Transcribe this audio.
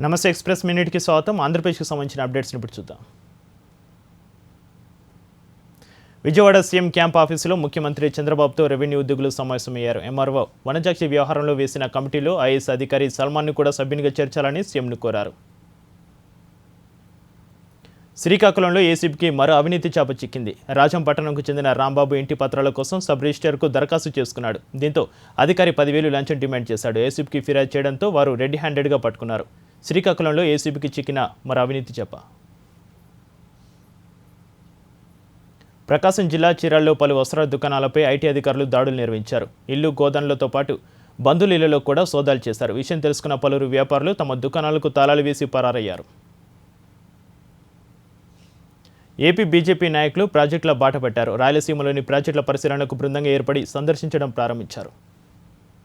నమస్తే ఎక్స్ప్రెస్ మినిట్కి స్వాగతం. ఆంధ్రప్రదేశ్కి సంబంధించిన అప్డేట్స్ని ఇప్పుడు చూద్దాం. విజయవాడ సీఎం క్యాంప్ ఆఫీసులో ముఖ్యమంత్రి చంద్రబాబుతో రెవెన్యూ ఉద్యోగులు సమావేశమయ్యారు. ఎంఆర్ఓ వనజాక్షి వ్యవహారంలో వేసిన కమిటీలో ఐఏఎస్ అధికారి సల్మాన్ను కూడా సభ్యునిగా చేర్చాలని సీఎంను కోరారు. శ్రీకాకుళంలో ఏసీబీకి మరో అవినీతి చాప చిక్కింది. రాజంపట్నంకు చెందిన రాంబాబు ఇంటి పత్రాల కోసం సబ్ రిజిస్టర్కు దరఖాస్తు చేసుకున్నాడు. దీంతో అధికారి 10,000 లంచం డిమాండ్ చేశాడు. ఏసీబీకి ఫిర్యాదు చేయడంతో వారు రెడీ హ్యాండెడ్గా పట్టుకున్నారు. శ్రీకాకుళంలో ఏసీబీకి చిక్కిన మరో అవినీతి చాప. ప్రకాశం జిల్లా చీరాల్లో పలు వస్త్రాల దుకాణాలపై ఐటీ అధికారులు దాడులు నిర్వహించారు. ఇల్లు గోదాంలతో పాటు బంధువుల ఇళ్లలో కూడా సోదాలు చేశారు. విషయం తెలుసుకున్న పలువురు వ్యాపారులు తమ దుకాణాలకు తాళాలు వేసి పరారయ్యారు. ఏపీ బీజేపీ నాయకులు ప్రాజెక్టుల బాట పట్టారు. రాయలసీమలోని ప్రాజెక్టుల పరిశీలనకు బృందంగా ఏర్పడి సందర్శించడం ప్రారంభించారు.